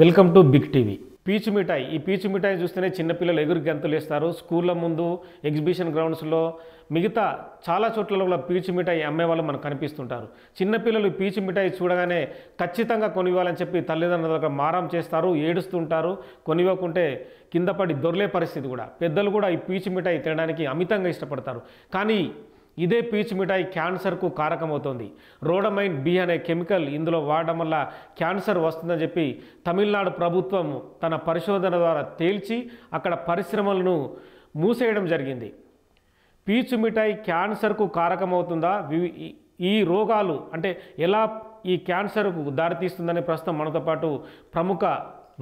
Welcome to big TV. పీచు మిఠాయి. ఈ పీచు మిఠాయి చూస్తేనే చిన్నపిల్లలు ఎగురు గంతులు వేస్తారు. స్కూళ్ళ ముందు, ఎగ్జిబిషన్ గ్రౌండ్స్లో, మిగతా చాలా చోట్లలో కూడా పీచు మిఠాయి అమ్మేవాళ్ళు మనకు కనిపిస్తుంటారు. చిన్నపిల్లలు పీచు మిఠాయి చూడగానే ఖచ్చితంగా కొనివ్వాలని చెప్పి తల్లిదండ్రుల దగ్గర మారం చేస్తారు, ఏడుస్తుంటారు. కొనివ్వకుంటే కింద పడి దొర్లే పరిస్థితి కూడా. పెద్దలు కూడా ఈ పీచు మిఠాయి తినడానికి అమితంగా ఇష్టపడతారు. కానీ ఇదే పీచు మిఠాయి క్యాన్సర్కు కారకమవుతుంది. రోడమైన్ బి అనే కెమికల్ ఇందులో వాడడం వల్ల క్యాన్సర్ వస్తుందని చెప్పి తమిళనాడు ప్రభుత్వం తన పరిశోధన ద్వారా తేల్చి అక్కడ పరిశ్రమలను మూసేయడం జరిగింది. పీచు మిఠాయి క్యాన్సర్కు కారకమవుతుందా, ఈ రోగాలు అంటే ఎలా ఈ క్యాన్సర్కు దారితీస్తుందని ప్రస్తుతం మనతో పాటు ప్రముఖ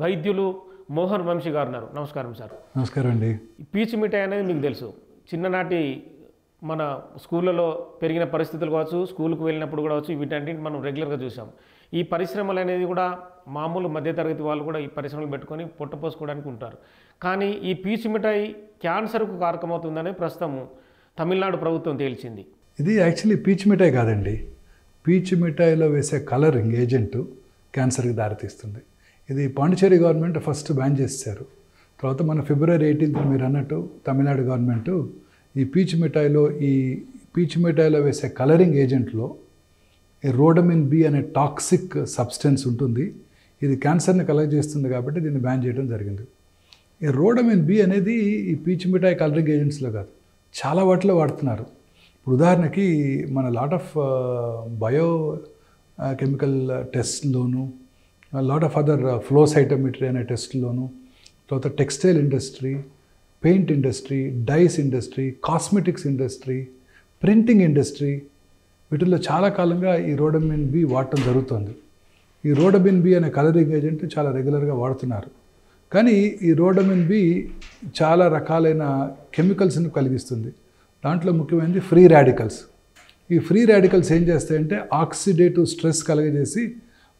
వైద్యులు మోహన్ వంశీ గారు ఉన్నారు. నమస్కారం సార్. నమస్కారం అండి. పీచు మిఠాయి అనేది మీకు తెలుసు, చిన్ననాటి మన స్కూళ్ళలో పెరిగిన పరిస్థితులు కావచ్చు, స్కూల్కి వెళ్ళినప్పుడు కూడా కావచ్చు, వీటన్నింటిని మనం రెగ్యులర్గా చూసాం. ఈ పరిశ్రమలు అనేది కూడా మామూలు మధ్యతరగతి వాళ్ళు కూడా ఈ పరిశ్రమలు పెట్టుకొని పొట్టపోసుకోవడానికి ఉంటారు. కానీ ఈ పీచు మిఠాయి క్యాన్సర్కు కారకమవుతుందని ప్రస్తుతం తమిళనాడు ప్రభుత్వం తేల్చింది. ఇది యాక్చువల్లీ పీచు మిఠాయి కాదండి. పీచు మిఠాయిలో వేసే కలరింగ్ ఏజెంట్ క్యాన్సర్కి దారితీస్తుంది. ఇది పాండిచేరి గవర్నమెంట్ ఫస్ట్ బ్యాన్ చేశారు. తర్వాత మన ఫిబ్రవరి 18 మీరు అన్నట్టు తమిళనాడు గవర్నమెంట్ ఈ పీచు మిఠాయిలో వేసే కలరింగ్ ఏజెంట్లో ఈ రోడమిన్ బి అనే టాక్సిక్ సబ్స్టెన్స్ ఉంటుంది. ఇది క్యాన్సర్ని కలగజేస్తుంది కాబట్టి దీన్ని బ్యాన్ చేయడం జరిగింది. ఈ రోడమిన్ బి అనేది ఈ పీచు మిఠాయి కలరింగ్ ఏజెంట్స్లో కాదు, చాలా వాటిలో వాడుతున్నారు. ఇప్పుడు ఉదాహరణకి మన లాట్ ఆఫ్ బయో కెమికల్ టెస్ట్లోను, lot of other flow cytometry అనే టెస్ట్లోను, తర్వాత textile industry, paint industry, dyes industry, cosmetics industry, printing industry, వీటిల్లో చాలా కాలంగా ఈ రోడమిన్ బి వాడటం జరుగుతుంది. ఈ రోడమిన్ బి అనే కలరింగ్ ఏజెంట్ చాలా రెగ్యులర్గా వాడుతున్నారు. కానీ ఈ రోడమిన్ బి చాలా రకాలైన కెమికల్స్ని కలిగిస్తుంది. దాంట్లో ముఖ్యమైనది ఫ్రీ రాడికల్స్. ఈ ఫ్రీ రాడికల్స్ ఏం చేస్తాయంటే ఆక్సిడేటివ్ స్ట్రెస్ కలగజేసి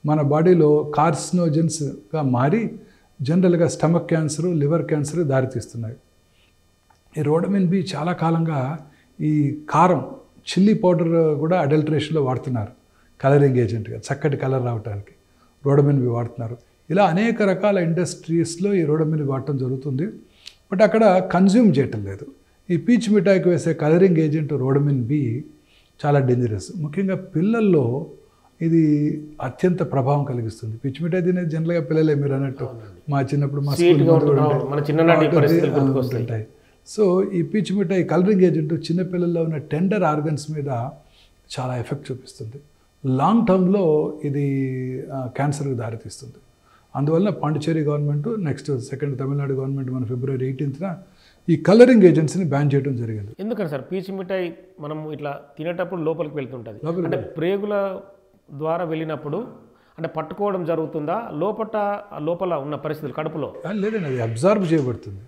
మన బాడీలో కార్సినోజెన్స్గా మారి జనరల్గా స్టమక్ క్యాన్సరు, లివర్ క్యాన్సర్ దారితీస్తున్నాయి. ఈ రోడమిన్ బి చాలా కాలంగా ఈ కారం, చిల్లీ పౌడర్ కూడా అడల్ట్రేషన్లో వాడుతున్నారు. కలరింగ్ ఏజెంట్గా చక్కటి కలర్ రావడానికి రోడమిన్ బి వాడుతున్నారు. ఇలా అనేక రకాల ఇండస్ట్రీస్లో ఈ రోడమిన్ బి వాడటం జరుగుతుంది. బట్ అక్కడ కన్జ్యూమ్ చేయటం లేదు. ఈ పీచు మిఠాయికి వేసే కలరింగ్ ఏజెంట్ రోడమిన్ బి చాలా డేంజరస్. ముఖ్యంగా పిల్లల్లో ఇది అత్యంత ప్రభావం కలిగిస్తుంది. పీచు మిఠాయి తినేది జనరల్గా పిల్లలే, మీరు అన్నట్టు మా చిన్నప్పుడు మా స్కూల్ ఉంటాయి. సో ఈ పీచు మిఠాయి కలరింగ్ ఏజెంట్ చిన్నపిల్లల్లో ఉన్న టెండర్ ఆర్గన్స్ మీద చాలా ఎఫెక్ట్ చూపిస్తుంది. లాంగ్ టర్మ్లో ఇది క్యాన్సర్కి దారితీస్తుంది. అందువల్ల Pondicherry government, next second Tamil Nadu government మన ఫిబ్రవరి 18న ఈ కలరింగ్ ఏజెంట్స్ని బ్యాన్ చేయడం జరిగింది. ఎందుకని సార్ పీచు మిఠాయి మనం ఇట్లా తినేటప్పుడు లోపలికి వెళ్తుంటుంది, అంటే ప్రేగుల ద్వారా వెళ్ళినప్పుడు అంటే పట్టుకోవడం జరుగుతుందా, లోపల ఉన్న పరిస్థితులు కడుపులో? లేదండి, అది అబ్జర్వ్ చేయబడుతుంది.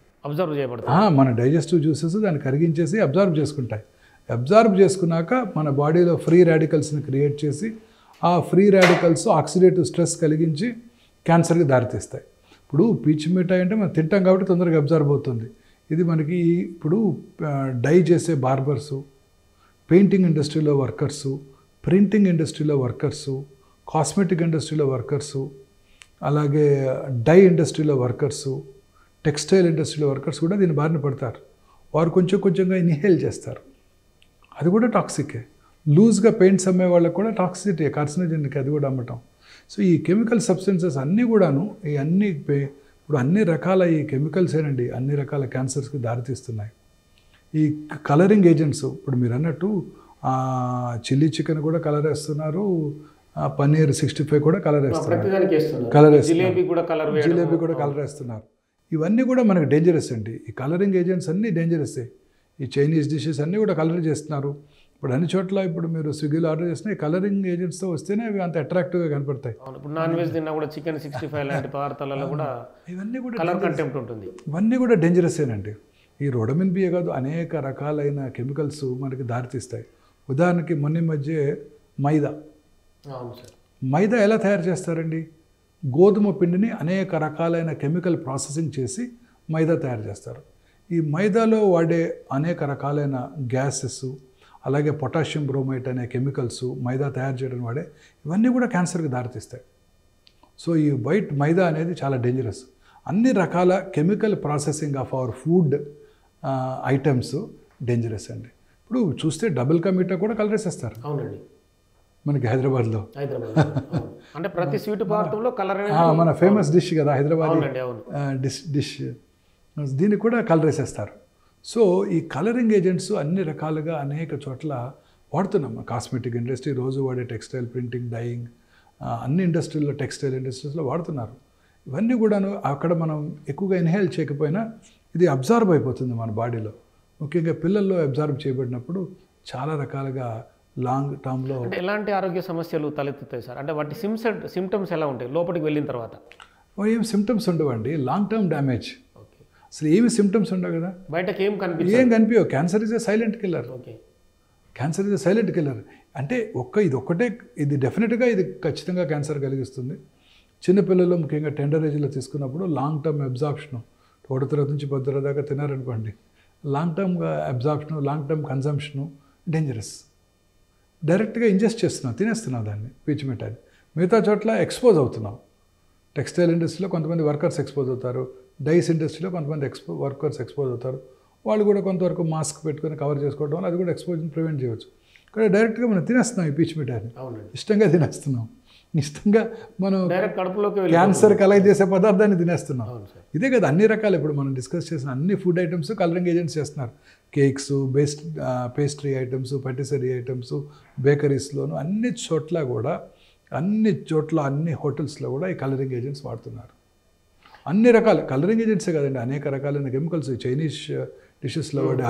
మన డైజెస్టివ్ జ్యూసెస్ దాన్ని కరిగించేసి అబ్జర్వ్ చేసుకుంటాయి. అబ్జర్వ్ చేసుకున్నాక మన బాడీలో ఫ్రీ రాడికల్స్ని క్రియేట్ చేసి ఆ ఫ్రీ రాడికల్స్ ఆక్సిడేటివ్ స్ట్రెస్ కలిగించి క్యాన్సర్కి దారితీస్తాయి. ఇప్పుడు పీచు మిఠాయి అంటే మనం తింటాం కాబట్టి తొందరగా అబ్జర్వ్ అవుతుంది. ఇది మనకి ఇప్పుడు డై చేసే బార్బర్సు, పెయింటింగ్ ఇండస్ట్రీలో వర్కర్సు, ప్రింటింగ్ ఇండస్ట్రీలో వర్కర్సు, కాస్మెటిక్ ఇండస్ట్రీలో వర్కర్సు, అలాగే డై ఇండస్ట్రీలో వర్కర్సు, టెక్స్టైల్ ఇండస్ట్రీలో వర్కర్స్ కూడా దీని బారిన పడతారు. వారు కొంచెంగా ఇన్హేల్ చేస్తారు. అది కూడా టాక్సికే. లూజ్గా పెయింట్స్ అమ్మే వాళ్ళకి కూడా టాక్సిటీ, కార్సినోజెనిక్, అది కూడా అమ్మటం. సో ఈ కెమికల్ సబ్స్టెన్సెస్ అన్నీ కూడాను ఇప్పుడు అన్ని రకాల ఈ కెమికల్స్ ఏనండి అన్ని రకాల క్యాన్సర్స్కి దారితీస్తున్నాయి. ఈ కలరింగ్ ఏజెంట్స్ ఇప్పుడు మీరు అన్నట్టు చిల్లీ చికెన్ కూడా కలర్ వేస్తున్నారు, పన్నీర్ 65 కూడా కలర్ వేస్తున్నారు, జిలేబీ కూడా కలర్ వేస్తున్నారు. ఇవన్నీ కూడా మనకు డేంజరస్ అండి. ఈ కలరింగ్ ఏజెంట్స్ అన్నీ డేంజరస్సే. ఈ చైనీస్ డిషెస్ అన్నీ కూడా కలర్ చేస్తున్నారు. ఇప్పుడు అన్ని చోట్ల ఇప్పుడు మీరు స్విగ్గీలో ఆర్డర్ చేసినా ఈ కలరింగ్ ఏజెంట్స్తో వస్తేనే అవి అంత అట్రాక్టివ్గా కనపడతాయి. ఇప్పుడు నాన్ వెజ్ తిన్నా కూడా చికెన్ 65 లాంటి పదార్థాలలో కూడా ఇవన్నీ కూడా కలర్ కంటెంట్ ఉంటుంది. ఇవన్నీ కూడా డేంజరస్సేనండి. ఈ రోడమిన్ బియే కాదు, అనేక రకాలైన కెమికల్స్ మనకి దారితీస్తాయి. ఉదాహరణకి మొన్న మధ్య మైదా ఎలా తయారు చేస్తారండి? గోధుమ పిండిని అనేక రకాలైన కెమికల్ ప్రాసెసింగ్ చేసి మైదా తయారు చేస్తారు. ఈ మైదాలో వాడే అనేక రకాలైన గ్యాసెస్, అలాగే పొటాషియం బ్రోమైట్ అనే కెమికల్స్ మైదా తయారు చేయడం వాడే ఇవన్నీ కూడా క్యాన్సర్కి దారితీస్తాయి. సో ఈ వైట్ మైదా అనేది చాలా డేంజరస్. అన్ని రకాల chemical processing of our food items dangerous అండి. ఇప్పుడు చూస్తే డబుల్ కా మీఠా కూడా కలర్ వేసేస్తారు. అవునండి, మనకి హైదరాబాద్లో అంటే ప్రతి స్వీట్ పదార్థంలో కలర్ మన ఫేమస్ డిష్ కదా హైదరాబాద్ అవును. డిష్ దీనికి కూడా కలర్ వేసేస్తారు. సో ఈ కలరింగ్ ఏజెంట్స్ అన్ని రకాలుగా అనేక చోట్ల వాడుతున్నాం. కాస్మెటిక్ ఇండస్ట్రీ, రోజు వాడే టెక్స్టైల్ ప్రింటింగ్, డైయింగ్, అన్ని ఇండస్ట్రీల్లో, టెక్స్టైల్ ఇండస్ట్రీస్లో వాడుతున్నారు. ఇవన్నీ కూడాను అక్కడ మనం ఎక్కువగా ఇన్హేల్ చేయకపోయినా ఇది అబ్జార్బ్ అయిపోతుంది మన బాడీలో. ముఖ్యంగా పిల్లల్లో అబ్జార్బ్ చేయబడినప్పుడు చాలా రకాలుగా లాంగ్ టర్మ్లో ఎలాంటి ఆరోగ్య సమస్యలు తలెత్తుతాయి సార్? అంటే వాటి సిమ్టమ్స్ ఎలా ఉంటాయి లోపలికి వెళ్ళిన తర్వాత? ఏం సిమ్టమ్స్ ఉండవండి. Long term damage. అసలు ఏమి సిమ్టమ్స్ ఉండవు కదా, బయటకి ఏం కనిపించవు. Cancer is a silent killer. Cancer is a silent killer. అంటే ఇది డెఫినెట్గా ఇది ఖచ్చితంగా క్యాన్సర్ కలిగిస్తుంది. చిన్నపిల్లలు ముఖ్యంగా టెండర్ ఏజ్లో తీసుకున్నప్పుడు లాంగ్ టర్మ్ అబ్జార్ప్షన్, 1 తరగతి నుంచి 10 తరగతి దాకా తినారనుకోండి, లాంగ్ టర్మ్గా absorption, long term consumption dangerous. డైరెక్ట్గా ఇంజెస్ట్ చేస్తున్నాం, తినేస్తున్నాం దాన్ని, పీచు మిఠాయి. మిగతా చోట్ల ఎక్స్పోజ్ అవుతున్నాం. టెక్స్టైల్ ఇండస్ట్రీలో కొంతమంది వర్కర్స్ ఎక్స్పోజ్ అవుతారు, డైస్ ఇండస్ట్రీలో కొంతమంది వర్కర్స్ ఎక్స్పోజ్ అవుతారు. వాళ్ళు కూడా కొంతవరకు మాస్క్ పెట్టుకొని కవర్ చేసుకోవడం వల్ల అది కూడా ఎక్స్పోజర్ని ప్రివెంట్ చేయవచ్చు. కానీ డైరెక్ట్గా మనం తినేస్తున్నాం ఈ పీచు మిఠాయిని, ఇష్టంగా తినేస్తున్నాం. ఇష్టంగా మనం క్యాన్సర్ కలెక్ట్ చేసే పదార్థాన్ని తినేస్తున్నాం. ఇదే కదా అన్ని రకాలు ఇప్పుడు మనం డిస్కస్ చేసిన అన్ని ఫుడ్ ఐటమ్స్ కలరింగ్ ఏజెంట్స్ చేస్తున్నారు. కేక్స్, పేస్ట్రీ ఐటమ్స్, పటిసరీ ఐటమ్స్, బేకరీస్లోను అన్ని చోట్ల అన్ని హోటల్స్లో కూడా ఈ కలరింగ్ ఏజెంట్స్ వాడుతున్నారు. అన్ని రకాల కలరింగ్ ఏజెంట్సే కదండి, అనేక రకాలైన కెమికల్స్. చైనీస్ డిషెస్లో వాడే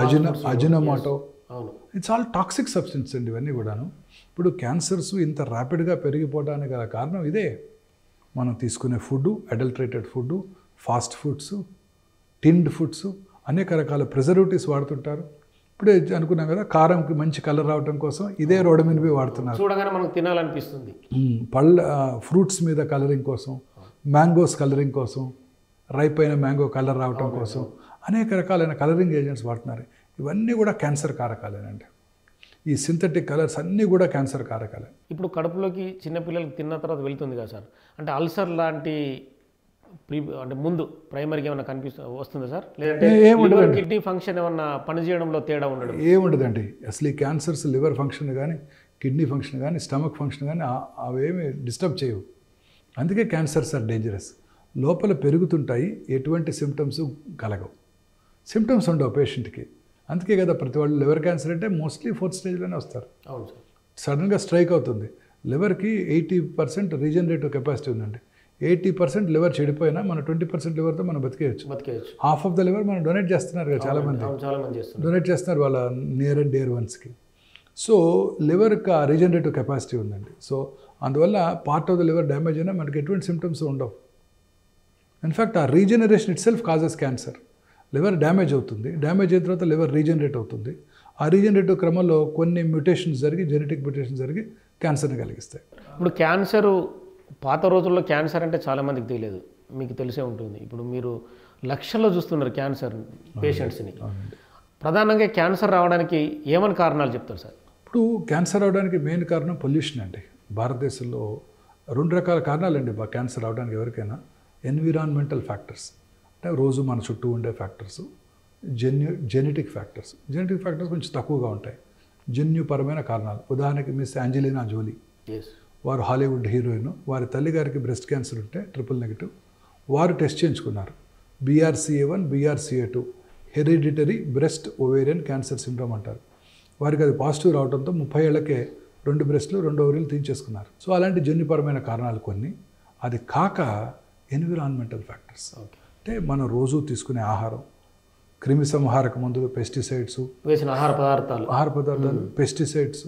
Ajinomoto, it's all toxic substance అండి ఇవన్నీ కూడాను. ఇప్పుడు క్యాన్సర్స్ ఇంత ర్యాపిడ్గా పెరిగిపోవడానికి గల కారణం ఇదే. మనం తీసుకునే food, adulterated food, fast foods, tinned foods, అనేక రకాల ప్రిజర్వేటివ్స్ వాడుతుంటారు. ఇప్పుడే అనుకున్నాం కదా, కారంకి మంచి కలర్ రావడం కోసం ఇదే రోడమిన్ బి వాడుతున్నారు. చూడగానే మనకు తినాలనిపిస్తుంది. ఫ్రూట్స్ మీద కలరింగ్ కోసం, మ్యాంగోస్ కలరింగ్ కోసం, రైప్ అయిన మ్యాంగో కలర్ రావడం కోసం అనేక రకాలైన కలరింగ్ ఏజెంట్స్ వాడుతున్నారు. ఇవన్నీ కూడా క్యాన్సర్ కారకాలేనండి. ఈ సింథటిక్ కలర్స్ అన్నీ కూడా క్యాన్సర్ కారకాలే. ఇప్పుడు కడుపులోకి చిన్నపిల్లలకి తిన్న తర్వాత వెళ్తుంది కదా సార్, అంటే అల్సర్ లాంటి అంటే ముందు ప్రైమరీగా ఏమైనా వస్తుందా సార్? లేదంటే కిడ్నీ ఫంక్షన్ ఏమన్నా పనిచేయడంలో తేడా ఉండడం? ఏముండదండి. అసలు ఈ క్యాన్సర్స్ లివర్ ఫంక్షన్ కానీ, కిడ్నీ ఫంక్షన్ కానీ, స్టమక్ ఫంక్షన్ కానీ అవేమి డిస్టర్బ్ చేయవు. అందుకే క్యాన్సర్స్ ఆర్ డేంజరస్. లోపల పెరుగుతుంటాయి, ఎటువంటి సిమ్టమ్స్ కలగవు, సిమ్టమ్స్ ఉండవు పేషెంట్కి. అందుకే కదా ప్రతి వాళ్ళు లివర్ క్యాన్సర్ అంటే మోస్ట్లీ 4th స్టేజ్లోనే వస్తారు. అవును సార్. సడన్గా స్ట్రైక్ అవుతుంది. లివర్కి 80% రీజనరేటివ్ కెపాసిటీ ఉందండి. 80% లివర్ చెడిపోయినా మన 20% లివర్తో మనం బతికేయచ్చు. హాఫ్ ఆఫ్ ద లివర్ మనం డొనేట్ చేస్తున్నారు కదా, చాలామంది డొనేట్ చేస్తున్నారు వాళ్ళ నియర్ అండ్ డియర్ వన్స్కి. సో లివర్కి ఆ రీజనరేటివ్ కెపాసిటీ ఉందండి. సో అందువల్ల part of the liver damage అయినా మనకి ఎటువంటి సిమ్టమ్స్ ఉండవు. ఇన్ఫ్యాక్ట్ ఆ regeneration it self causes cancer. Liver damage అవుతుంది, డ్యామేజ్ అయిన తర్వాత లివర్ రీజనరేట్ అవుతుంది. ఆ రీజనరేటివ్ క్రమంలో కొన్ని మ్యూటేషన్స్ జరిగి, జెనెటిక్ మ్యూటేషన్స్ జరిగి క్యాన్సర్ని కలిగిస్తాయి. ఇప్పుడు క్యాన్సరు పాత రోజుల్లో క్యాన్సర్ అంటే చాలామందికి తెలియదు, మీకు తెలిసే ఉంటుంది. ఇప్పుడు మీరు లక్షల్లో చూస్తున్నారు క్యాన్సర్ పేషెంట్స్ని. ప్రధానంగా క్యాన్సర్ రావడానికి ఏమని కారణాలు చెప్తారు సార్? ఇప్పుడు క్యాన్సర్ రావడానికి మెయిన్ కారణం పొల్యూషన్ అండి. భారతదేశంలో 2 రకాల కారణాలండి క్యాన్సర్ రావడానికి ఎవరికైనా. ఎన్విరాన్మెంటల్ ఫ్యాక్టర్స్ అంటే రోజు మన చుట్టూ ఉండే factors, genetic factors. Genetic factors కొంచెం తక్కువగా ఉంటాయి. జన్యుపరమైన కారణాలు, ఉదాహరణకి మిస్ యాంజెలినా జోలీ, వారు హాలీవుడ్ హీరోయిన్. వారి తల్లిగారికి బ్రెస్ట్ క్యాన్సర్ ఉంటే ట్రిపుల్-నెగటివ్. వారు టెస్ట్ చేయించుకున్నారు. BRCA1, BRCA2 hereditary breast ovarian cancer syndrome అంటారు. వారికి అది పాజిటివ్ రావడంతో 30 ఏళ్లకే 2 బ్రెస్ట్లు 2 ఓవరీలు తీయించేసుకున్నారు. సో అలాంటి జన్యుపరమైన కారణాలు కొన్ని. అది కాక ఎన్విరాన్మెంటల్ ఫ్యాక్టర్స్ అంటే మనం రోజు తీసుకునే ఆహారం, క్రిమి సంహారక మందులు, పెస్టిసైడ్స్ వేసిన ఆహార పదార్థాలు, పెస్టిసైడ్స్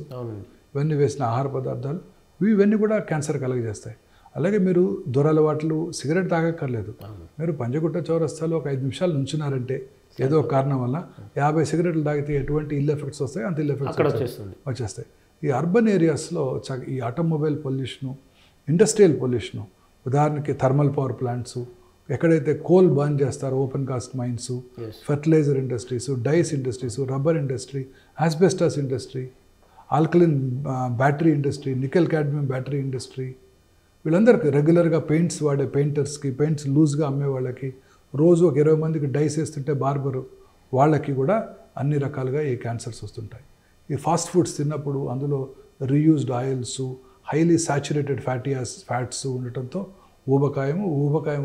ఇవన్నీ వేసిన ఆహార పదార్థాలు, ఇవన్నీ కూడా క్యాన్సర్ కలుగజేస్తాయి. అలాగే మీరు దురలవాట్లు, సిగరెట్ తాగక్కర్లేదు. మీరు పంజగుట్ట చౌరస్తాలో ఒక 5 నిమిషాలు నుంచున్నారంటే ఏదో ఒక కారణం వల్ల 50 సిగరెట్లు తాగితే ఎటువంటి ఇల్ ఎఫెక్ట్స్ వస్తాయి, అంత ఇల్ ఎఫెక్ట్స్ వచ్చేస్తాయి. ఈ అర్బన్ ఏరియాస్లో ఈ ఆటోమొబైల్ పొల్యూషను, ఇండస్ట్రియల్ పొల్యూషను, ఉదాహరణకి థర్మల్ పవర్ ప్లాంట్స్, ఎక్కడైతే కోల్ బర్న్ చేస్తారో open cast mines, fertiliser industries, dyes industries, rubber industry, asbestos industry, alkaline battery industry, nickel cadmium battery industry, వీళ్ళందరికీ రెగ్యులర్గా పెయింట్స్ వాడే పెయింటర్స్కి, పెయింట్స్ లూజ్గా అమ్మే వాళ్ళకి, రోజు ఒక 20 మందికి డైస్ వేస్తుంటే బార్బరు వాళ్ళకి కూడా అన్ని రకాలుగా ఈ క్యాన్సర్స్ వస్తుంటాయి. ఈ ఫాస్ట్ ఫుడ్స్ తిన్నప్పుడు అందులో reused oils, highly saturated fats ఉండటంతో ఊబకాయం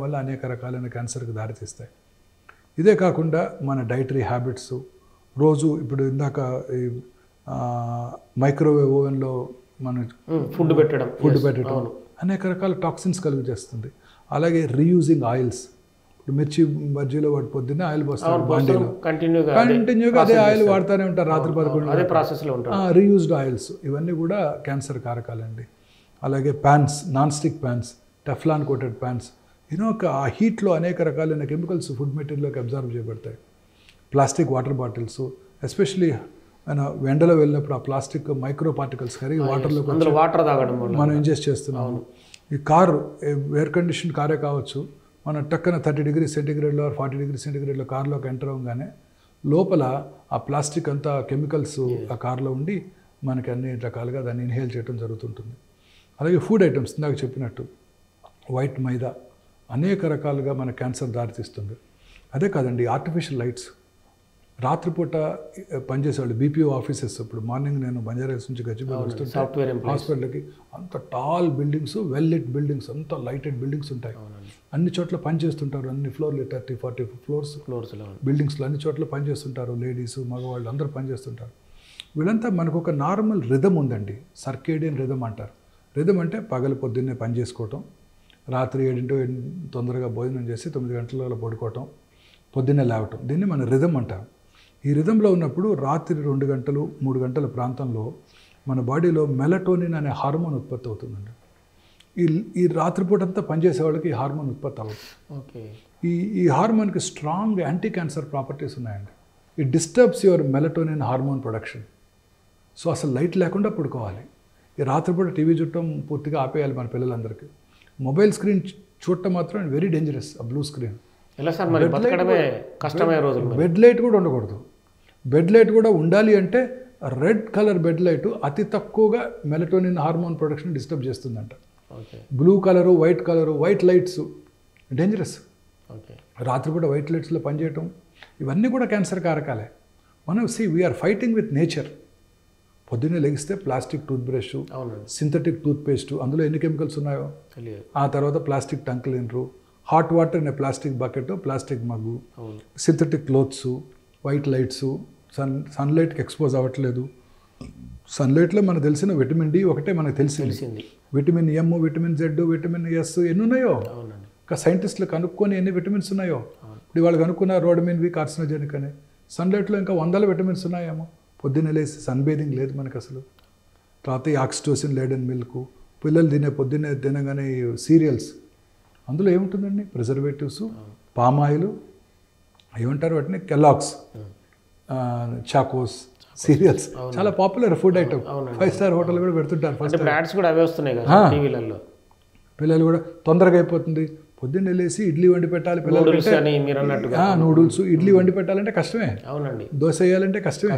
వల్ల అనేక రకాలైన క్యాన్సర్కి దారితీస్తాయి. ఇదే కాకుండా మన డైటరీ హ్యాబిట్స్, రోజు ఇప్పుడు ఇందాక మైక్రోవేవ్ ఓవెన్లో మన ఫుడ్ పెట్టడం అనేక రకాల టాక్సిన్స్ కలుగు చేస్తుంది. అలాగే రీయూజింగ్ ఆయిల్స్, ఇప్పుడు మిర్చి బజ్జీలో వాడు పొద్దున్నే ఆయిల్ పోస్తారు బాండీలో, కంటిన్యూగా అదే ఆయిల్ వాడుతూనే ఉంటారు రాత్రి 11. రీయూజ్డ్ ఆయిల్స్ ఇవన్నీ కూడా క్యాన్సర్ కారకాలండి. అలాగే pans, non stick pans, Teflon coated pans, ఆ హీట్లో అనేక రకాలైన కెమికల్స్ ఫుడ్ మెటీరియల్లోకి అబ్జర్వ్ చేయబడతాయి. ప్లాస్టిక్ వాటర్ బాటిల్స్, ఎస్పెషలీ ఎండలో వెళ్ళినప్పుడు ఆ ప్లాస్టిక్ మైక్రో పార్టికల్స్ కరిగి వాటర్ తాగడం మనం ఇంజెస్ట్ చేస్తున్నాము. ఈ కారు ఎయిర్ కండిషన్ కారే కావచ్చు, మనం టక్కన 30 degrees సెంటిగ్రేడ్లో 40 degrees సెంటిగ్రేడ్లో కార్లోకి ఎంటర్ అవ్వగానే లోపల ఆ ప్లాస్టిక్ అంతా కెమికల్స్ ఆ కార్లో ఉండి మనకి అన్ని రకాలుగా దాన్ని ఇన్హేల్ చేయడం జరుగుతుంటుంది. అలాగే ఫుడ్ ఐటమ్స్ ఇందాక చెప్పినట్టు వైట్ మైదా అనేక రకాలుగా మన క్యాన్సర్ దారితీస్తుంది. అదే కాదండి, ఆర్టిఫిషియల్ లైట్స్, రాత్రిపూట పనిచేసేవాళ్ళు బీపీఓ ఆఫీసెస్, ఇప్పుడు మార్నింగ్ నేను బంజారాహిల్స్ నుంచి గచ్చిబౌలి వస్తుంటే హాస్పిటల్కి అంత tall buildings, well lit buildings, అంత లైటెడ్ బిల్డింగ్స్ ఉంటాయి. అన్ని చోట్ల పనిచేస్తుంటారు, అన్ని ఫ్లోర్లు 30-40 ఫ్లోర్స్ బిల్డింగ్స్లో అన్ని చోట్ల పనిచేస్తుంటారు. లేడీస్, మగవాళ్ళు అందరూ పనిచేస్తుంటారు. వీళ్ళంతా మనకు ఒక నార్మల్ రిథమ్ ఉందండి, సర్కేడియన్ రిథమ్ అంటారు. రిథమ్ అంటే పగలు పొద్దున్నే పని చేసుకోవటం, రాత్రి 7 తొందరగా భోజనం చేసి 9 గంటల పడుకోవటం, పొద్దున్నే లేవటం, దీన్ని మన రిథమ్ అంటాం. ఈ రిథంలో ఉన్నప్పుడు రాత్రి 2 గంటలు 3 గంటల ప్రాంతంలో మన బాడీలో మెలటోనిన్ అనే హార్మోన్ ఉత్పత్తి అవుతుందండి. ఈ రాత్రిపూట అంతా పనిచేసే వాళ్ళకి ఈ హార్మోన్ ఉత్పత్తి అవ్వదు. ఈ హార్మోన్కి స్ట్రాంగ్ యాంటీ క్యాన్సర్ ప్రాపర్టీస్ ఉన్నాయండి. It disturbs your melatonin hormone production. So అసలు లైట్ లేకుండా పడుకోవాలి. ఈ రాత్రిపూట టీవీ చూడటం పూర్తిగా ఆపేయాలి మన పిల్లలందరికీ. మొబైల్ స్క్రీన్ చూడటం మాత్రం వెరీ డేంజరస్. ఆ బ్లూ స్క్రీన్, బెడ్ లైట్ కూడా ఉండకూడదు. బెడ్ లైట్ కూడా ఉండాలి అంటే రెడ్ కలర్ బెడ్ లైట్ అతి తక్కువగా మెలటోనిన్ హార్మోన్ ప్రొడక్షన్ డిస్టర్బ్ చేస్తుందంట. Blue colour, white lights dangerous. రాత్రిపూట వైట్ లైట్స్లో పనిచేయటం ఇవన్నీ కూడా క్యాన్సర్ కారకాలే. మనం వీఆర్ ఫైటింగ్ విత్ నేచర్. పొద్దున్నే లెగిస్తే plastic tooth brush, synthetic tooth paste, అందులో ఎన్ని కెమికల్స్ ఉన్నాయో, ఆ తర్వాత plastic tongue cleaner, hot water అనే plastic bucket, plastic mug, synthetic clothes, white lights, సన్లైట్కి ఎక్స్పోజ్ అవ్వట్లేదు. సన్లైట్లో మనకు తెలిసిన విటమిన్ డి ఒకటే మనకు తెలిసింది. Vitamin M, vitamin Z, vitamin S ఎన్ని ఉన్నాయో, ఇంకా సైంటిస్టులు కనుక్కొని ఎన్ని విటమిన్స్ ఉన్నాయో. ఇప్పుడు వాళ్ళు కనుక్కున్న రోడమిన్ వి కార్సినోజెనిక్ అని. సన్లైట్లో ఇంకా 100 విటమిన్స్ ఉన్నాయేమో. పొద్దున్నే లేసి సన్ బేదింగ్ లేదు మనకు అసలు. తర్వాత ఈ ఆక్సిటోసిన్ లేడెన్ మిల్క్, పిల్లలు పొద్దున్నే తినగానే సీరియల్స్, అందులో ఏముంటుందండి? ప్రిజర్వేటివ్స్, పామాయిల్, ఏమంటారు వాటిని, కెలాక్స్, చాకోస్, సీరియల్స్ చాలా popular food item. 5-star hotel కూడా పెడుతుంటారు. పిల్లలు కూడా తొందరగా అయిపోతుంది. పొద్దున్నే లేసి ఇడ్లీ వండి పెట్టాలి పిల్లలకి. నూడిల్స్, ఇడ్లీ వండి పెట్టాలంటే కష్టమే. దోశ వేయాలంటే కష్టమే.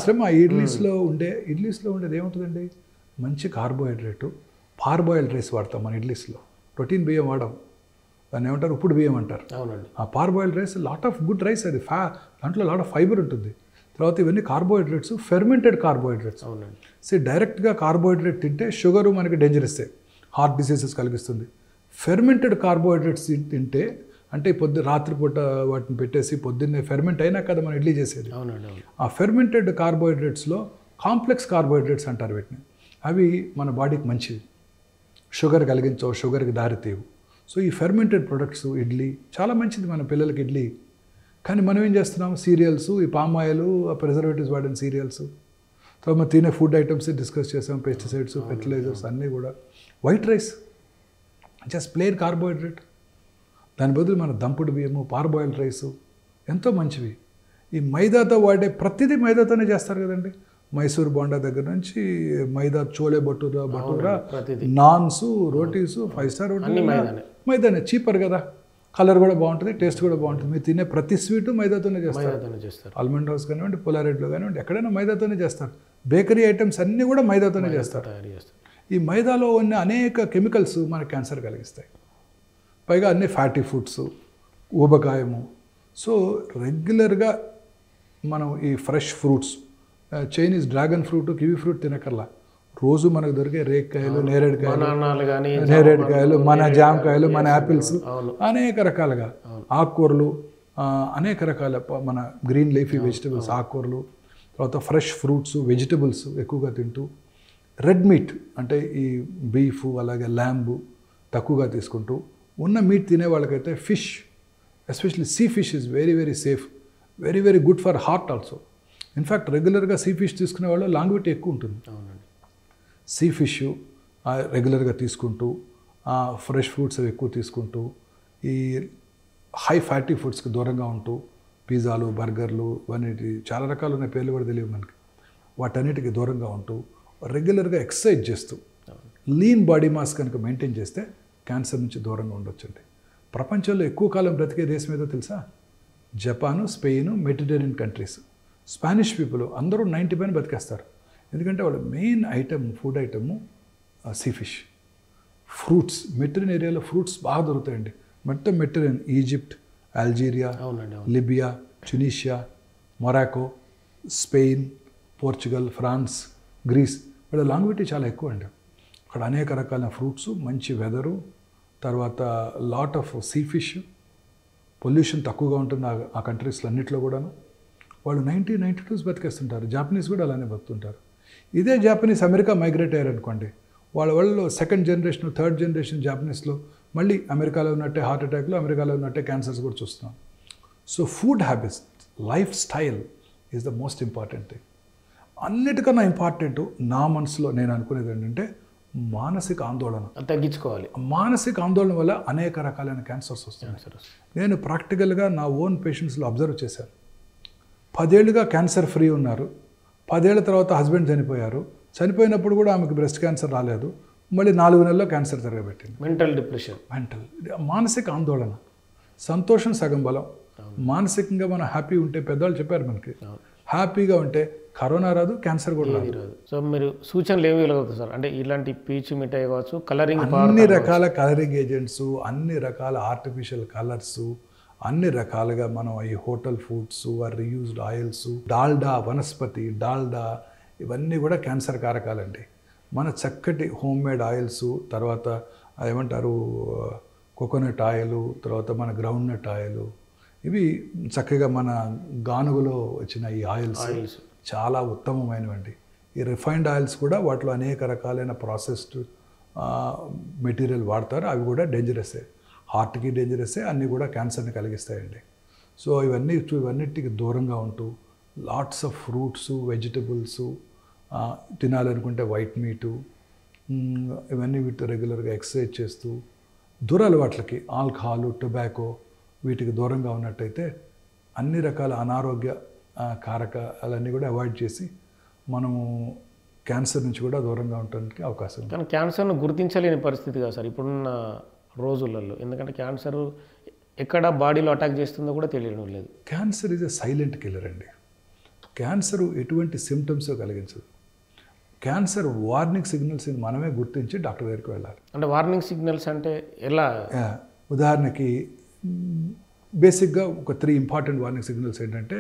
శ్రమ. ఇడ్లీస్లో ఉండేది ఏముంటుందండి? మంచి కార్బోహైడ్రేటు, పార్బాయిల్డ్ రైస్ వాడతాం మన ఇడ్లీస్లో. ప్రోటీన్ బియ్యం వాడడం, దాన్ని ఏమంటారు? ఉప్పుడు బియ్యం అంటారు. ఆ parboiled rice lot of good rice, అది దాంట్లో లాట్ ఆఫ్ ఫైబర్ ఉంటుంది. తర్వాత ఇవన్నీ కార్బోహైడ్రేట్స్, ఫెర్మెంటెడ్ కార్బోహైడ్రేట్స్. డైరెక్ట్గా కార్బోహైడ్రేట్ తింటే షుగరు మనకి డేంజరస్, హార్ట్ డిసీజెస్ కలిగిస్తుంది. ఫెర్మెంటెడ్ కార్బోహైడ్రేట్స్ తింటే అంటే రాత్రిపూట వాటిని పెట్టేసి పొద్దున్నే ఫెర్మెంట్ అయినా కదా మనం ఇడ్లీ చేసేది. ఆ ఫెర్మెంటెడ్ కార్బోహైడ్రేట్స్లో కాంప్లెక్స్ కార్బోహైడ్రేట్స్ అంటారు వీటిని. అవి మన బాడీకి మంచివి, షుగర్ కలిగించవు, షుగర్కి దారితీవు. సో ఈ ఫెర్మెంటెడ్ ప్రొడక్ట్స్, ఇడ్లీ చాలా మంచిది మన పిల్లలకి ఇడ్లీ. కానీ మనం ఏం చేస్తున్నాం? సీరియల్స్, ఈ పామ్ ఆయిల్, ప్రిజర్వేటివ్స్ వాడిన సీరియల్స్, తర్వాత మనం తినే ఫుడ్ ఐటమ్స్ డిస్కస్ చేసాం, పెస్టిసైడ్స్, ఫెర్టిలైజర్స్ అన్నీ కూడా. White rice just plain carbohydrate. దాని బదులు మన దంపుడు బియ్యము, పార్బాయిల్డ్ రైసు ఎంతో మంచివి. ఈ మైదాతో వాడే ప్రతిదీ మైదాతోనే చేస్తారు కదండి. మైసూర్ బోండా దగ్గర నుంచి మైదా, చోలే భటూరా, నాన్స్, రోటీసు, 5-star హోటల్ మైదానే. చీపర్ కదా, కలర్ కూడా బాగుంటుంది, టేస్ట్ కూడా బాగుంటుంది. మీరు తినే ప్రతి స్వీటు మైదాతోనే చేస్తారు. ఆల్మండ్ హౌస్ కానివ్వండి, పులారెడ్లో కానివ్వండి, ఎక్కడైనా మైదాతోనే చేస్తారు. బేకరీ ఐటమ్స్ అన్నీ కూడా మైదాతోనే చేస్తారు. ఈ మైదాలో ఉన్న అనేక కెమికల్స్ మనకు క్యాన్సర్ కలిగిస్తాయి. పైగా అన్ని ఫ్యాటీ ఫుడ్స్, ఊబకాయము. సో రెగ్యులర్గా మనం ఈ fresh fruits, Chinese dragon fruit, kiwi fruit తినకల్లా రోజు మనకు దొరికే రేక్కాయలు, నేరేడుకాయలు, మన జామకాయలు, మన యాపిల్స్, అనేక రకాలుగా ఆకుకూరలు, అనేక రకాల మన గ్రీన్ లీఫీ వెజిటబుల్స్, ఆకుకూరలు, తర్వాత ఫ్రెష్ ఫ్రూట్స్, వెజిటబుల్స్ ఎక్కువగా తింటూ, రెడ్ మీట్ అంటే ఈ బీఫ్ అలాగే ల్యాంబు తక్కువగా తీసుకుంటూ, ఉన్న మీట్ తినే వాళ్ళకైతే fish, especially sea fish is very very safe, very very good for heart also. In fact రెగ్యులర్గా సీ ఫిష్ తీసుకునే వాళ్ళు లాంగ్విటీ ఎక్కువ ఉంటుంది. సీ ఫిష్ రెగ్యులర్గా తీసుకుంటూ, ఫ్రెష్ ఫ్రూట్స్ అవి ఎక్కువ తీసుకుంటూ, ఈ హై ఫ్యాటీ ఫుడ్స్కి దూరంగా ఉంటూ, పిజ్జాలు, బర్గర్లు, ఇవన్నీ చాలా రకాలు ఉన్నాయి, పేర్లు కూడా తెలియదు మనకి, వాటన్నిటికి దూరంగా ఉంటూ రెగ్యులర్గా ఎక్సర్సైజ్ చేస్తూ లీన్ బాడీ మాస్ కనుక మెయింటైన్ చేస్తే క్యాన్సర్ నుంచి దూరంగా ఉండొచ్చండి. ప్రపంచంలో ఎక్కువ కాలం బ్రతికే దేశం ఏదో తెలుసా? Japan, Spain, Mediterranean countries. Spanish people అందరూ 90 పైన బతికేస్తారు. ఎందుకంటే వాళ్ళ main item, food item sea fish. Fruits, Mediterranean ఏరియాలో ఫ్రూట్స్ బాగా దొరుకుతాయండి. మొత్తం Mediterranean, Egypt, Algeria, Libya, Tunisia, Morocco, Spain, Portugal, France, Greece, వీళ్ళ లాంగ్విటీ చాలా ఎక్కువ అండి. అక్కడ అనేక రకాల ఫ్రూట్స్, మంచి వెదరు, తర్వాత lot of sea fish, pollution తక్కువగా ఉంటుంది ఆ కంట్రీస్లో అన్నింటిలో కూడాను. వాళ్ళు 92 బతికేస్తుంటారు. జాపనీస్ కూడా అలానే బతుకుంటారు. ఇదే జాపనీస్ అమెరికా మైగ్రేట్ అయ్యారు అనుకోండి, వాళ్ళు సెకండ్ జనరేషన్, థర్డ్ జనరేషన్ జాపనీస్లో మళ్ళీ అమెరికాలో ఉన్నట్టే హార్ట్ అటాక్లు, అమెరికాలో ఉన్నట్టే క్యాన్సర్స్ కూడా చూస్తున్నాం. So food habits, life style is the most important thing. అన్నిటికన్నా ఇంపార్టెంట్ నా మనసులో నేను అనుకునేది ఏంటంటే మానసిక ఆందోళన తగ్గించుకోవాలి. మానసిక ఆందోళన వల్ల అనేక రకాలైన క్యాన్సర్స్ వస్తున్నాయి. నేను ప్రాక్టికల్గా నా ఓన్ పేషెంట్స్లో అబ్జర్వ్ చేశాను. 10 ఏళ్ళుగా క్యాన్సర్ ఫ్రీ ఉన్నారు. 10 ఏళ్ళ తర్వాత హస్బెండ్ చనిపోయారు. చనిపోయినప్పుడు కూడా ఆమెకు బ్రెస్ట్ క్యాన్సర్ రాలేదు. మళ్ళీ 4 నెలల్లో క్యాన్సర్ తిరగబెట్టింది. మెంటల్ డిప్రెషన్, మానసిక ఆందోళన. సంతోషం సగం బలం. మానసికంగా మనం హ్యాపీ ఉంటే, పెద్దవాళ్ళు చెప్పారు మనకి, హ్యాపీగా ఉంటే కరోనా రాదు, క్యాన్సర్ కూడా రాదు. సో మీరు సూచనలు ఏమి ఇవ్వగలుగుతారు సార్? అంటే ఇలాంటి పీచు మిఠాయి కావచ్చు, కలరింగ్, అన్ని రకాల కలరింగ్ ఏజెంట్స్, అన్ని రకాల ఆర్టిఫిషియల్ కలర్స్, అన్ని రకాలుగా మనం ఈ hotel foods, reused oils, Dalda, vanaspati Dalda, ఇవన్నీ కూడా క్యాన్సర్ కారకాలండి. మన చక్కటి హోమ్ మేడ్ ఆయిల్స్, తర్వాత ఏమంటారు కోకోనట్ ఆయిల్, తర్వాత మన గ్రౌండ్ నట్ ఆయిల్, ఇవి చక్కగా మన గానుగులో వచ్చిన ఈ ఆయిల్స్ చాలా ఉత్తమమైనవండి. ఈ రిఫైన్డ్ ఆయిల్స్ కూడా వాటిలో అనేక రకాలైన ప్రాసెస్డ్ మెటీరియల్ వాడతారు. అవి కూడా డేంజరస్సే, హార్ట్కి డేంజరస్సే, అన్నీ కూడా క్యాన్సర్ని కలిగిస్తాయండి. సో ఇవన్నిటికి దూరంగా ఉంటూ లాట్స్ ఆఫ్ ఫ్రూట్స్, వెజిటబుల్స్ తినాలనుకుంటే వైట్ మీటు, ఇవన్నీ వీటి రెగ్యులర్గా ఎక్సర్సైజ్ చేస్తూ, దురలవాట్లకి ఆల్కహాలు, టొబాకో, వీటికి దూరంగా ఉన్నట్టయితే అన్ని రకాల అనారోగ్య కారకాలన్నీ కూడా అవాయిడ్ చేసి మనము క్యాన్సర్ నుంచి కూడా దూరంగా ఉండడానికి అవకాశం ఉంది. కానీ క్యాన్సర్ను గుర్తించలేని పరిస్థితి కాదు సార్ ఇప్పుడున్న రోజులలో. ఎందుకంటే క్యాన్సర్ ఎక్కడ బాడీలో అటాక్ చేస్తుందో కూడా తెలియడం లేదు. Cancer is a silent killer అండి. క్యాన్సర్ ఎటువంటి సిమ్టమ్స్ కలిగించదు. క్యాన్సర్ వార్నింగ్ సిగ్నల్స్ మనమే గుర్తించి డాక్టర్ దగ్గరికి వెళ్ళాలి. అంటే వార్నింగ్ సిగ్నల్స్ అంటే ఎలా? ఉదాహరణకి బేసిక్గా ఒక 3 ఇంపార్టెంట్ వార్నింగ్ సిగ్నల్స్ ఏంటంటే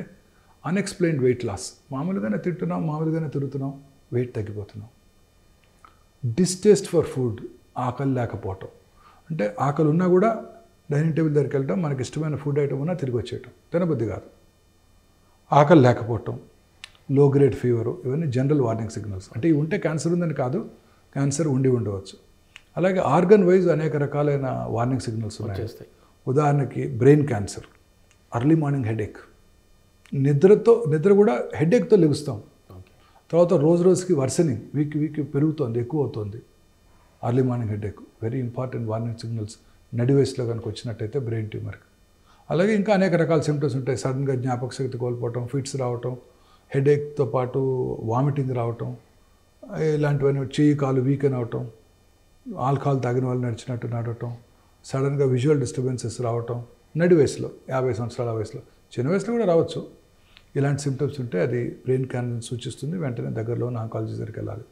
అన్ఎక్స్ప్లెయిన్డ్ వెయిట్ లాస్, మామూలుగానే తింటున్నాం, మామూలుగానే తిరుగుతున్నాం, వెయిట్ తగ్గిపోతున్నాం. డిస్టేస్ట్ ఫర్ ఫుడ్, ఆకలి లేకపోవటం, అంటే ఆకలి ఉన్నా కూడా డైనింగ్ టేబుల్ దగ్గరికి వెళ్ళటం, మనకి ఇష్టమైన ఫుడ్ ఐటమ్ ఉన్నా తిరిగి వచ్చేయటం, తినబుద్ధి కాదు. ఆకలి లేకపోవటం, లో గ్రేడ్ ఫీవరు, ఇవన్నీ జనరల్ వార్నింగ్ సిగ్నల్స్. అంటే ఇవి ఉంటే క్యాన్సర్ ఉందని కాదు, క్యాన్సర్ ఉండవచ్చు. అలాగే ఆర్గన్ వైజ్ అనేక రకాలైన వార్నింగ్ సిగ్నల్స్ ఉన్నాయి. ఉదాహరణకి brain cancer, early morning headache, నిద్ర కూడా హెడేక్తో లెగుస్తాం. తర్వాత రోజుకి వర్సనింగ్, వీక్ పెరుగుతోంది, ఎక్కువ అవుతుంది. Early morning headache very important warning signals. నడి వయసులో కనుక వచ్చినట్టయితే బ్రెయిన్ ట్యూమర్కి. అలాగే ఇంకా అనేక రకాల సిమ్టమ్స్ ఉంటాయి. సడన్గా జ్ఞాపక శక్తి కోల్పోవటం, ఫిట్స్ రావటం, హెడేక్తో పాటు వామిటింగ్ రావటం, ఇలాంటివన్నీ, చెయ్యి కాలు వీకెన్ అవటం, ఆల్కహాల్ తాగిన వాళ్ళు నడిచినట్టు నడవటం, సడన్గా విజువల్ డిస్టర్బెన్సెస్ రావటం, నడి వయసులో, 50 సంవత్సరాల వయసులో, చిన్న వయసులో కూడా రావచ్చు. ఇలాంటి సిమ్టమ్స్ ఉంటే అది బ్రెయిన్ క్యాన్సర్ సూచిస్తుంది. వెంటనే దగ్గరలో ఉన్న ఆంకాలజీ దగ్గరికి వెళ్ళాలి.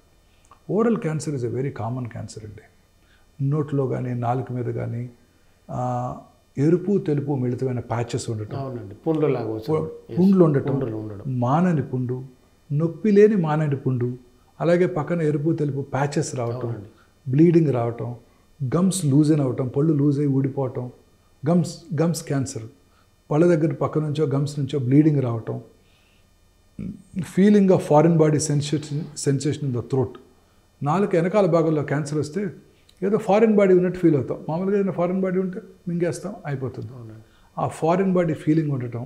Oral cancer is a very common cancer అండి. నోట్లో కానీ నాలుక మీద కానీ ఎరుపు తెలుపు మిళితమైన ప్యాచెస్ ఉండటం, అవునండి, పుండ్లులాగా పుండ్లు ఉండటం, మానని పుండు, నొప్పి లేని మానని పుండు, అలాగే పక్కన ఎరుపు తెలుపు ప్యాచెస్ రావటం, బ్లీడింగ్ రావటం, గమ్స్ లూజన్ అవటం, పళ్ళు లూజ్ అయ్యి ఊడిపోవటం, గమ్స్ క్యాన్సర్, పళ్ళ దగ్గర పక్క నుంచో గమ్స్ నుంచో బ్లీడింగ్ రావటం, feeling of foreign body sensation in the throat. నాలుక వెనకాల భాగంలో క్యాన్సర్ వస్తే ఏదో ఫారిన్ బాడీ ఉన్నట్టు ఫీల్ అవుతాం. మామూలుగా ఏదైనా ఫారిన్ బాడీ ఉంటే మింగేస్తాం, అయిపోతుంది. ఆ ఫారిన్ బాడీ ఫీలింగ్ ఉండటం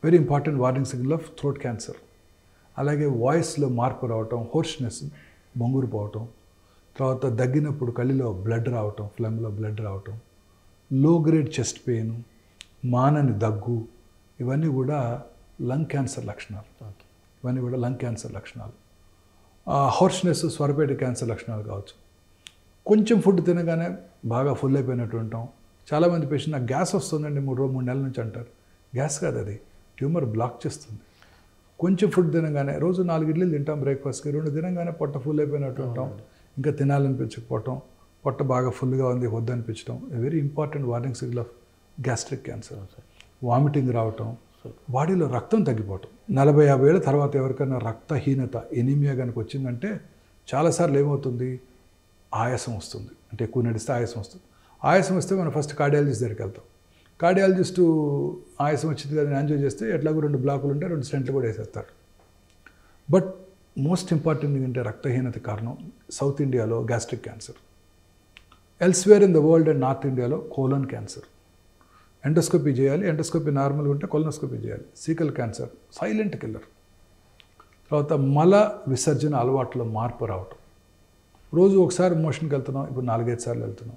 very important warning signal of throat cancer. అలాగే వాయిస్లో మార్పు రావటం, హోర్స్నెస్, బొంగురు పోవటం, తర్వాత దగ్గినప్పుడు కళ్ళలో బ్లడ్ రావటం, ఫ్లెమ్లో బ్లడ్ రావటం, లో గ్రేడ్ చెస్ట్ పెయిన్, మానని దగ్గు, ఇవన్నీ కూడా లంగ్ క్యాన్సర్ లక్షణాలు. హోర్స్నెస్ స్వరపేట క్యాన్సర్ లక్షణాలు కావచ్చు. కొంచెం ఫుడ్ తినగానే బాగా ఫుల్ అయిపోయినట్టు ఉంటాం. చాలామంది పేషెంట్ నాకు గ్యాస్ వస్తుందండి 3 నెలల నుంచి అంటారు. గ్యాస్ కాదు, అది ట్యూమర్ బ్లాక్ చేస్తుంది. కొంచెం ఫుడ్ తినగానే, రోజు 4 ఇడ్లీలు తింటాం బ్రేక్ఫాస్ట్కి, 2 తినగానే పొట్ట ఫుల్ అయిపోయినట్టు ఉంటాం, ఇంకా తినాలనిపించకపోవటం, పొట్ట బాగా ఫుల్గా ఉంది వద్దనిపించడం, very important warning signal of gastric cancer. Vomiting రావటం, బాడీలో రక్తం తగ్గిపోవటం. 40-50 ఏళ్ళ తర్వాత ఎవరికైనా రక్తహీనత, ఎనీమియా కనుక వచ్చిందంటే చాలాసార్లు ఏమవుతుంది, ఆయాసం వస్తుంది. అంటే ఎక్కువ నడిస్తే ఆయాసం వస్తుంది. ఆయాసం వస్తే మనం ఫస్ట్ కార్డియాలజిస్ట్ దగ్గరికి వెళ్తాం. కార్డియాలజిస్టు ఆయాసం వచ్చింది కదా యాంజియో చేస్తే ఎట్లాగో 2 బ్లాకులు ఉంటే 2 స్టెంట్లు కూడా వేసేస్తాడు. బట్ మోస్ట్ ఇంపార్టెంట్ ఏంటంటే రక్తహీనత కారణం సౌత్ ఇండియాలో gastric cancer, elsewhere in the world and north ఇండియాలో కోలన్ క్యాన్సర్. ఎండోస్కోపీ చేయాలి, ఎండోస్కోపీ నార్మల్గా ఉంటే కొలనోస్కోపీ చేయాలి. సీకల్ క్యాన్సర్ సైలెంట్ కిల్లర్. తర్వాత మల విసర్జన అలవాట్లో మార్పు రావటం. రోజు ఒకసారి మోషన్కి వెళ్తున్నాం, ఇప్పుడు 4-5 సార్లు వెళ్తున్నాం.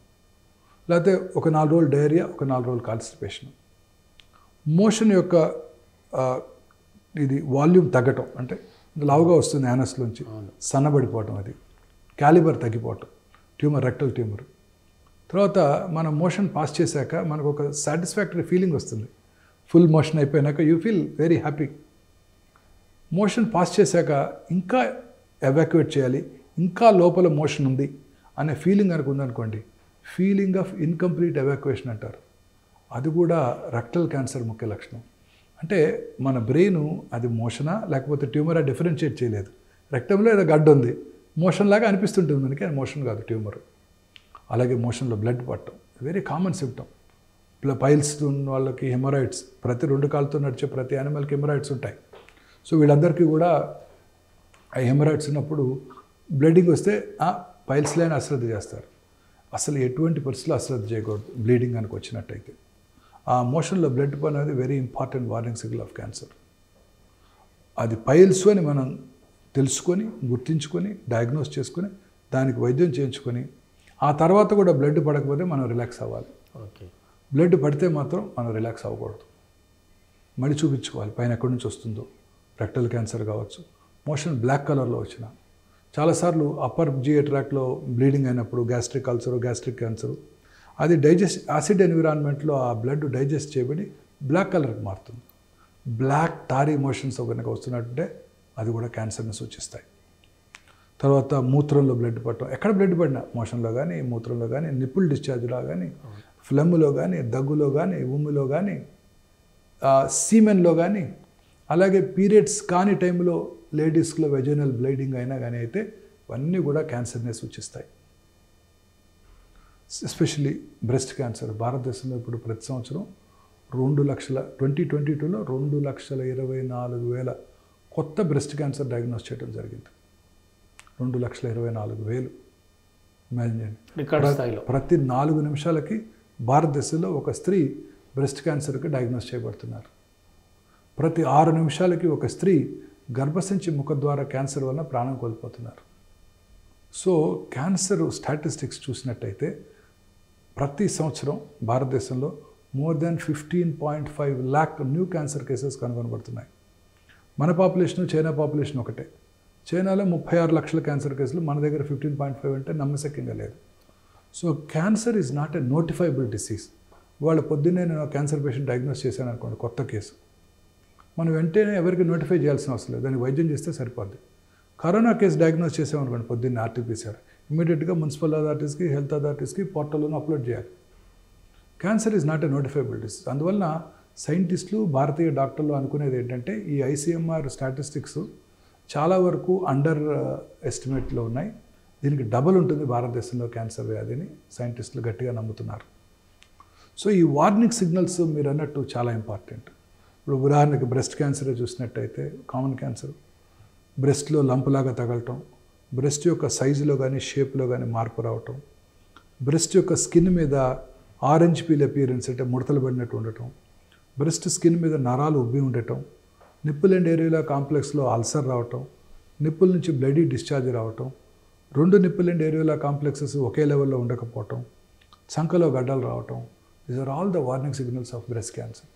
లేకపోతే ఒక 4 రోజులు డయేరియా, ఒక 4 రోజులు కాన్స్టిపేషన్. మోషన్ యొక్క ఇది వాల్యూమ్ తగ్గటం, అంటే లావుగా వస్తుంది యానస్లోంచి, సన్నబడిపోవటం, అది క్యాలిబర్ తగ్గిపోవటం, ట్యూమర్, రెక్టల్ ట్యూమర్. తర్వాత మనం మోషన్ పాస్ చేశాక మనకు ఒక సాటిస్ఫాక్టరీ ఫీలింగ్ వస్తుంది. ఫుల్ మోషన్ అయిపోయినాక you feel very happy. Motion pass చేశాక ఇంకా ఎవాక్యుయేట్ చేయాలి, ఇంకా లోపల మోషన్ ఉంది అనే ఫీలింగ్ కనుక ఉందనుకోండి, ఫీలింగ్ ఆఫ్ ఇన్కంప్లీట్ ఎవాక్యుయేషన్ అంటారు. అది కూడా రెక్టల్ క్యాన్సర్ ముఖ్య లక్షణం. అంటే మన బ్రెయిన్ అది మోషనా లేకపోతే ట్యూమరా డిఫరెన్షియేట్ చేయలేదు. రెక్టంలో ఏదో గడ్డ ఉంది, మోషన్ లాగా అనిపిస్తుంటుంది మనకి, అది మోషన్ కాదు, ట్యూమర్. అలాగే మోషన్లో బ్లడ్ పట్టడం వెరీ కామన్ సిమ్టమ్. పైల్స్ ఉన్న వాళ్ళకి హెమరాయిడ్స్, ప్రతి 2 కాళ్ళతో నడిచే ప్రతి యానిమల్కి హెమరాయిడ్స్ ఉంటాయి. సో వీళ్ళందరికీ కూడా ఆ హెమరాయిడ్స్ ఉన్నప్పుడు బ్లీడింగ్ వస్తే పైల్స్ లేని అశ్రద్ధ చేస్తారు. అసలు ఎటువంటి పరిస్థితుల్లో అశ్రద్ధ చేయకూడదు బ్లీడింగ్ కనుక వచ్చినట్టయితే. ఆ మోషన్లో బ్లడ్ పని అనేది very important warning signal of cancer. అది పైల్స్ అని మనం తెలుసుకొని, గుర్తించుకొని, డయాగ్నోస్ చేసుకొని, దానికి వైద్యం చేయించుకొని, ఆ తర్వాత కూడా బ్లడ్ పడకపోతే మనం రిలాక్స్ అవ్వాలి. బ్లడ్ పడితే మాత్రం మనం రిలాక్స్ అవ్వకూడదు, మళ్ళీ చూపించుకోవాలి పైన ఎక్కడి నుంచి వస్తుందో. రెక్టల్ క్యాన్సర్ కావచ్చు, మోషన్ బ్లాక్ కలర్లో వచ్చిన, చాలాసార్లు అప్పర్ జిఐ ట్రాక్లో బ్లీడింగ్ అయినప్పుడు గ్యాస్ట్రిక్ అల్సర్, గ్యాస్ట్రిక్ క్యాన్సర్, అది యాసిడ్ ఎన్విరాన్మెంట్లో ఆ బ్లడ్ డైజెస్ట్ చేయబడి బ్లాక్ కలర్కి మారుతుంది. బ్లాక్ టారీ మోషన్స్ కనుక వస్తున్నట్టుంటే అది కూడా క్యాన్సర్ని సూచిస్తాయి. తర్వాత మూత్రంలో బ్లడ్ పట్టడం, ఎక్కడ బ్లడ్ పడినా మోషన్లో కానీ, మూత్రంలో కానీ, నిప్పుల్ డిశ్చార్జ్లో కానీ, ఫ్లెమ్లో కానీ, దగ్గులో కానీ, ఉమ్మిలో కానీ, సీమెన్లో కానీ, అలాగే పీరియడ్స్ కాని టైంలో లేడీస్లో వెజైనల్ బ్లీడింగ్ అయినా కానీ అయితే ఇవన్నీ కూడా క్యాన్సర్నే సూచిస్తాయి. Especially breast cancer. భారతదేశంలో ఇప్పుడు ప్రతి సంవత్సరం 2022లో 2,24,000 కొత్త బ్రెస్ట్ క్యాన్సర్ డయాగ్నోస్ చేయడం జరిగింది. 2,24,000. ఇమాజిన్ చేయండి. ప్రతి 4 నిమిషాలకి భారతదేశంలో ఒక స్త్రీ బ్రెస్ట్ క్యాన్సర్కి డయాగ్నోస్ చేయబడుతున్నారు. ప్రతి 6 నిమిషాలకి ఒక స్త్రీ గర్భసంచి ముఖద్వార క్యాన్సర్ వల్ల ప్రాణం కోల్పోతున్నారు. సో క్యాన్సర్ స్టాటిస్టిక్స్ చూసినట్టయితే ప్రతి సంవత్సరం భారతదేశంలో more than 15.5 lakh new cancer cases కనుగొనబడుతున్నాయి. మన పాపులేషన్, చైనా పాపులేషన్ ఒకటే. చైనాలో 36 లక్షల క్యాన్సర్ కేసులు, మన దగ్గర 15.5 అంటే నమ్మశక్యంగా లేదు. So cancer is not a notifiable disease. వాళ్ళ పొద్దున్నే నేను క్యాన్సర్ పేషెంట్ డయాగ్నోస్ చేశాను అనుకోండి, కొత్త కేసు, మనం వెంటనే ఎవరికి నోటిఫై చేయాల్సిన అవసరం లేదు, దానికి వైద్యం చేస్తే సరిపోద్ది. కరోనా కేసు డయాగ్నోస్ చేసామనుకోండి పొద్దున్నే ఆర్టీపీసీఆర్, ఇమీడియట్గా మున్సిపల్ అథారిటీస్కి, హెల్త్ అథారిటీస్కి పోర్టల్లోనూ అప్లోడ్ చేయాలి. Cancer is not a notifiable disease. అందువలన సైంటిస్టులు, భారతీయ డాక్టర్లు అనుకునేది ఏంటంటే ఈ ఐసీఎంఆర్ స్టాటిస్టిక్స్ చాలా వరకు అండర్ ఎస్టిమేట్లో ఉన్నాయి. దీనికి డబుల్ ఉంటుంది భారతదేశంలో క్యాన్సర్ వ్యాధిని సైంటిస్టులు గట్టిగా నమ్ముతున్నారు. సో ఈ వార్నింగ్ సిగ్నల్స్ మీరు అన్నట్టు చాలా ఇంపార్టెంట్. ఇప్పుడు ఉదాహరణకి బ్రెస్ట్ క్యాన్సర్ చూసినట్టయితే, కామన్ క్యాన్సర్, బ్రెస్ట్లో లంపులాగా తగలటం, బ్రెస్ట్ యొక్క సైజులో కానీ షేప్లో కానీ మార్పు రావటం, బ్రెస్ట్ యొక్క స్కిన్ మీద ఆరెంజ్ పీల్ అపియరెన్స్ అంటే ముడతలు పడినట్టు ఉండటం, బ్రెస్ట్ స్కిన్ మీద నరాలు ఉబ్బి ఉండటం, నిప్పుల్ అండ్ ఏరియా కాంప్లెక్స్లో అల్సర్ రావటం, నిప్పుల నుంచి బ్లడీ డిశ్చార్జ్ రావటం, 2 నిప్పుల్ అండ్ ఏరియా కాంప్లెక్సెస్ ఒకే లెవెల్లో ఉండకపోవటం, చంకలో గడ్డలు రావటం, these are all the warning signals of breast cancer.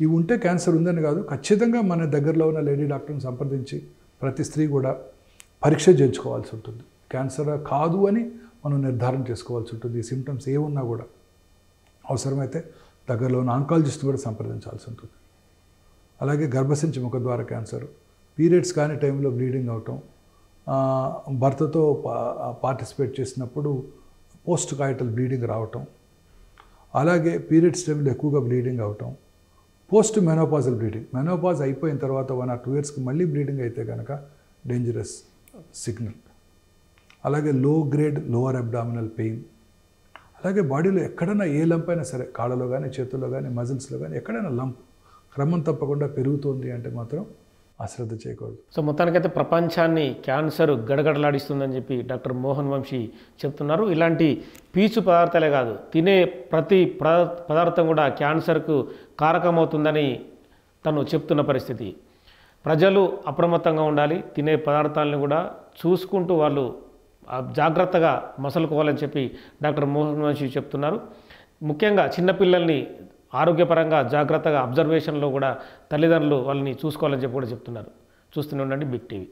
ఇవి ఉంటే క్యాన్సర్ ఉందని కాదు, ఖచ్చితంగా మన దగ్గరలో ఉన్న లేడీ డాక్టర్ని సంప్రదించి ప్రతి స్త్రీ కూడా పరీక్ష చేయించుకోవాల్సి ఉంటుంది. క్యాన్సర్ కాదు అని మనం నిర్ధారణ చేసుకోవాల్సి ఉంటుంది. ఈ సిమ్టమ్స్ ఏమున్నా కూడా అవసరమైతే దగ్గరలో ఉన్న ఆంకాలజిస్ట్ కూడా సంప్రదించాల్సి ఉంటుంది. అలాగే గర్భసంచి ముఖద్వార క్యాన్సర్, పీరియడ్స్ కాని టైంలో బ్లీడింగ్ అవటం, భర్తతో పార్టిసిపేట్ చేసినప్పుడు పోస్ట్ కాయిటల్ బ్లీడింగ్ రావటం, అలాగే పీరియడ్స్ టైంలో ఎక్కువగా బ్లీడింగ్ అవటం, పోస్ట్ మెనోపాజల్ బ్లీడింగ్, మెనోపాజ్ అయిపోయిన తర్వాత 1 or 2 yearsకి మళ్ళీ బ్లీడింగ్ అయితే కనుక డేంజరస్ సిగ్నల్. అలాగే లో గ్రేడ్ లోవర్ అబ్డామినల్ పెయిన్, అలాగే బాడీలో ఎక్కడైనా ఏ లంప్ అయినా సరే, కాళ్ళలో కానీ చేతుల్లో కానీ మజిల్స్లో కానీ ఎక్కడైనా లంప్ క్రమం తప్పకుండా పెరుగుతోంది అంటే మాత్రం అశ్రద్ధ చేయకూడదు. సో మొత్తానికైతే ప్రపంచాన్ని క్యాన్సర్ గడగడలాడిస్తుందని చెప్పి డాక్టర్ మోహన్ వంశీ చెప్తున్నారు. ఇలాంటి పీచు పదార్థాలే కాదు, తినే ప్రతి పదార్థం కూడా క్యాన్సర్కు కారకమవుతుందని తను చెప్తున్న పరిస్థితి. ప్రజలు అప్రమత్తంగా ఉండాలి, తినే పదార్థాలను కూడా చూసుకుంటూ వాళ్ళు జాగ్రత్తగా మసలుకోవాలని చెప్పి డాక్టర్ మోహన్ వంశీ చెప్తున్నారు. ముఖ్యంగా చిన్నపిల్లల్ని ఆరోగ్యపరంగా జాగ్రత్తగా అబ్జర్వేషన్లో కూడా తల్లిదండ్రులు వాళ్ళని చూసుకోవాలని చెప్పి కూడా చెప్తున్నారు. చూస్తూనే ఉండండి బిగ్ టీవీ.